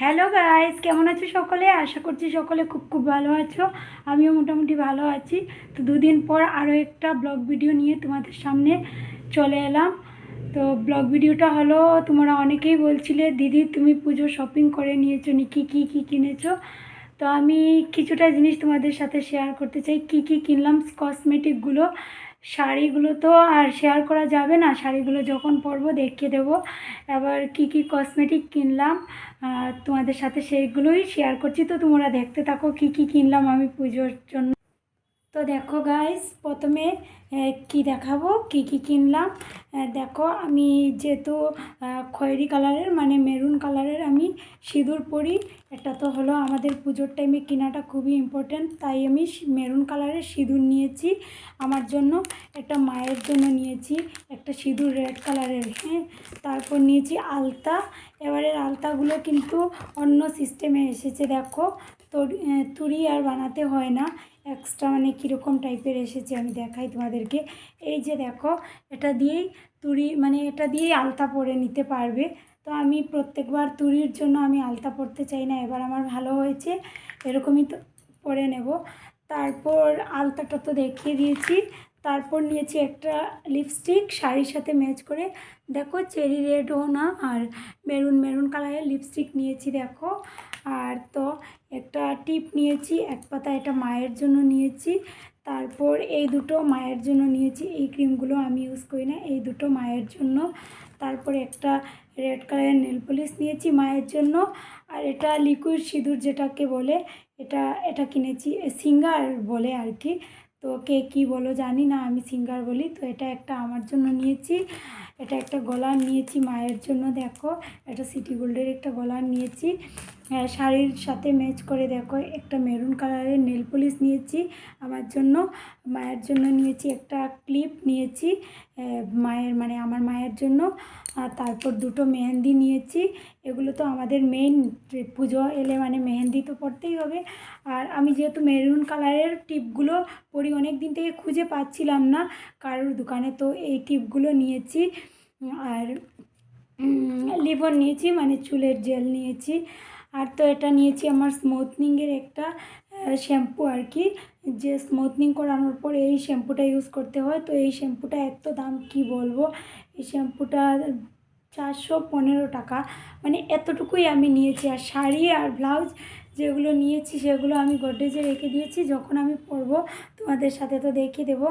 Hello guys, কেমন আছো সকলে? আশা করছি সকলে খুব খুব ভালো আছো। আমিও মোটামুটি ভালো আছি। তো দুদিন পর আরও একটা ব্লগ ভিডিও নিয়ে তোমাদের সামনে চলে এলাম। তো ব্লগ ভিডিওটা হলো, তোমরা অনেকেই বলছিলে দিদি তুমি পুজো শপিং করে নিয়েছো নি, কী কিনেছো। তো আমি কিছুটা জিনিস তোমাদের সাথে শেয়ার করতে চাই। কি কিনলাম, কসমেটিকগুলো। শাড়িগুলো তো আর শেয়ার করা যাবে না, শাড়িগুলো যখন পরবো দেখিয়ে দেবো। এবার কি কসমেটিক কিনলাম তোমাদের সাথে সেইগুলোই শেয়ার করছি। তো তোমরা দেখতে থাকো কি কিনলাম আমি পুজোর জন্য। তো দেখো গাইস, প্রথমে কি দেখাবো কি কিনলাম। দেখো, আমি যেহেতু খয়েরি কালারের মানে মেরুন কালারের আমি সিঁদুর পরি। এটা তো হলো আমাদের পুজোর টাইমে কেনাটা খুবই ইম্পর্ট্যান্ট, তাই আমি মেরুন কালারের সিঁদুর নিয়েছি আমার জন্য। একটা মায়ের জন্য নিয়েছি একটা সিঁদুর রেড কালারের। হ্যাঁ, তারপর নিয়েছি আলতা। এবারের আলতাগুলো কিন্তু অন্য সিস্টেমে এসেছে। দেখো, তুড়ি আর বানাতে হয় না, এক্সট্রা মানে কীরকম টাইপের এসেছে আমি দেখাই তোমাদেরকে। এই যে দেখো, এটা দিয়েই তুড়ি মানে এটা দিয়েই আলতা পরে নিতে পারবে। তো আমি প্রত্যেকবার তুড়ির জন্য আমি আলতা পরতে চাই না, এবার আমার ভালো হয়েছে, এরকমই তো পরে নেব। তারপর আলতাটা তো দেখিয়ে দিয়েছি। তারপর নিয়েছি একটা লিপস্টিক শাড়ির সাথে ম্যাচ করে। দেখো, চেরি রেডও না আর মেরুন কালারের লিপস্টিক নিয়েছি দেখো। আর তো একটা টিপ নিয়েছি এক পাতা, এটা মায়ের জন্য নিয়েছি। তারপর এই দুটো মায়ের জন্য নিয়েছি, এই ক্রিমগুলো আমি ইউজ করি না, এই দুটো মায়ের জন্য। তারপর একটা রেড কালারের নেল পলিশ নিয়েছি মায়ের জন্য। আর এটা লিকুইড সিঁদুর যেটাকে বলে, এটা কিনেছি, সিঙ্গার বলে আর কি। তো কে কী বলো জানি না, আমি সিঙ্গার বলি। তো এটা একটা আমার জন্য নিয়েছি। এটা একটা গলার নিয়েছি মায়ের জন্য। দেখো, এটা সিটি গোল্ডের একটা গলার নিয়েছি। শাড়ির সাথে ম্যাচ করে দেখো একটা মেরুন কালারের নেল পলিশ নিয়েছি আমার জন্য। মায়ের জন্য নিয়েছি একটা ক্লিপ নিয়েছি, মায়ের মানে আমার মায়ের জন্য। আর তারপর দুটো মেহেন্দি নিয়েছি। এগুলো তো আমাদের মেইন, পুজো এলে মানে মেহেন্দি তো পরতেই হবে। আর আমি যেহেতু মেরুন কালারের টিপগুলো পরি, অনেক দিন থেকে খুঁজে পাচ্ছিলাম না কারোর দোকানে, তো এই টিপগুলো নিয়েছি। আর লিভন নিয়েছি মানে চুলের জেল নিয়েছি। আর তো এটা নিয়েছি আমার স্মুথনিংয়ের একটা শ্যাম্পু আর কি, যে স্মুথনিং করানোর পর এই শ্যাম্পুটা ইউজ করতে হয়। তো এই শ্যাম্পুটা এত দাম কি বলবো, এই শ্যাম্পুটা 415 টাকা, মানে এতটুকুই আমি নিয়েছি। আর শাড়ি আর ব্লাউজ যেগুলো নিয়েছি সেগুলো আমি গডরেজে রেখে দিয়েছি, যখন আমি পরবো তোমাদের সাথে তো দেখিয়ে দেবো,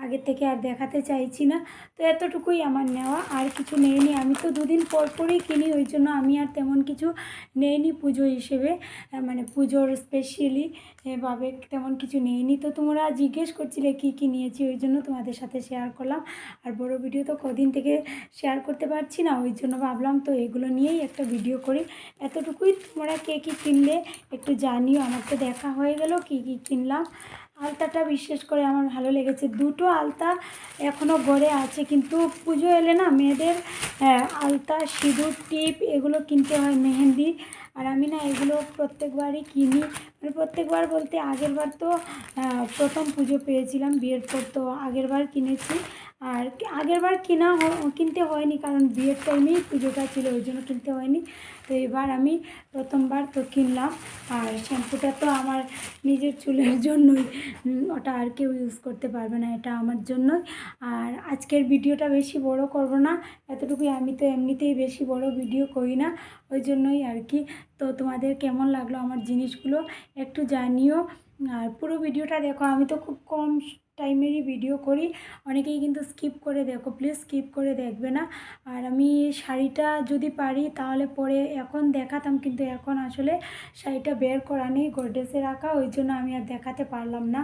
আগের থেকে আর দেখাতে চাইছি না। তো এতটুকুই আমার নেওয়া, আর কিছু নেইনি। আমি তো দুদিন পরই কিনি, ওই জন্য আমি আর তেমন কিছু নেইনি পুজো হিসেবে, মানে পুজোর স্পেশালি ভাবে তেমন কিছু নেইনি। তো তোমরা জিজ্ঞেস করছিলে কি নিয়েছি, ওই জন্য তোমাদের সাথে শেয়ার করলাম। আর বড় ভিডিও তো কদিন থেকে শেয়ার করতে পারছি না, ওই জন্য ভাবলাম তো এগুলো নিয়েই একটা ভিডিও করি। এতটুকুই। তোমরা কে কিনলে একটু জানিও, আমার তো দেখা হয়ে গেল কি কিনলাম। আলতাটা বিশেষ করে আমার ভালো লেগেছে, দুটো আলতা এখনও গড়ে আছে, কিন্তু পুজো এলে না মেয়েদের আলতা সিঁদুর টিপ এগুলো কিনতে হয়, মেহেন্দি। আর আমি না এগুলো প্রত্যেকবারই কিনি, মানে প্রত্যেকবার বলতে আগের বার তো প্রথম পুজো পেয়েছিলাম বিয়ের পর, তো আগের বার কিনেছি। আর আগের বার কিনতে হয়নি, কারণ বিয়ের টাইমেই পুজোটা ছিল, ওই জন্য কিনতে হয়নি। তো এবার আমি প্রথমবার তো কিনলাম। আর শ্যাম্পুটা তো আমার নিজের চুলের জন্যই, ওটা আর কেউ ইউজ করতে পারবে না, এটা আমার জন্যই। আর আজকের ভিডিওটা বেশি বড় করব না, এতটুকুই। আমি তো এমনিতেই বেশি বড় ভিডিও করি না, ওই জন্যই আর কি। তো তোমাদের কেমন লাগলো আমার জিনিসগুলো একটু জানিও। আর পুরো ভিডিওটা দেখো, আমি তো খুব কম টাইমেরই ভিডিও করি, অনেকেই কিন্তু স্কিপ করে দেখো, প্লিজ স্কিপ করে দেখবে না। আর আমি শাড়িটা যদি পারি তাহলে পরে এখন দেখাতাম, কিন্তু এখন আসলে শাড়িটা বের করা নেই, গডরেজে রাখা, ওই জন্য আমি আর দেখাতে পারলাম না।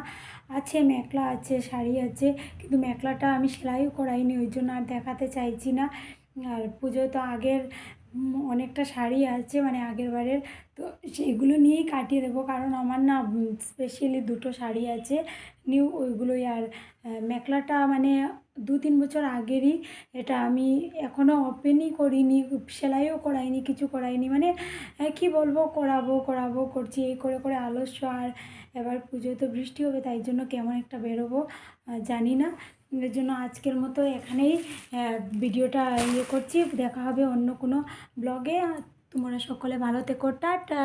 আছে মেখলা আছে, শাড়ি আছে, কিন্তু মেখলাটা আমি সেলাইও করাইনি, ওই জন্য আর দেখাতে চাইছি না। আর পুজো তো আগের অনেকটা শাড়ি আছে মানে আগের বারের, তো সেইগুলো নিয়েই কাটিয়ে দেবো, কারণ আমার না স্পেশালি দুটো শাড়ি আছে নিউ, ওইগুলোই। আর মেখলাটা মানে 2-3 বছর আগেরই, এটা আমি এখনও ওপেনই করিনি, সেলাইও করাইনি, কিছু করাইনি, মানে কি বলবো, করাবো করছি, এই করে আলস্য। আর এবার পুজোয় তো বৃষ্টি হবে, তাই জন্য কেমন একটা বেরোবো জানি না। এর জন্য আজকের মতো এখানেই ভিডিওটা করছি, দেখা হবে অন্য কোনো ব্লগে। তোমরা সকলে ভালো থেকো, টাটা।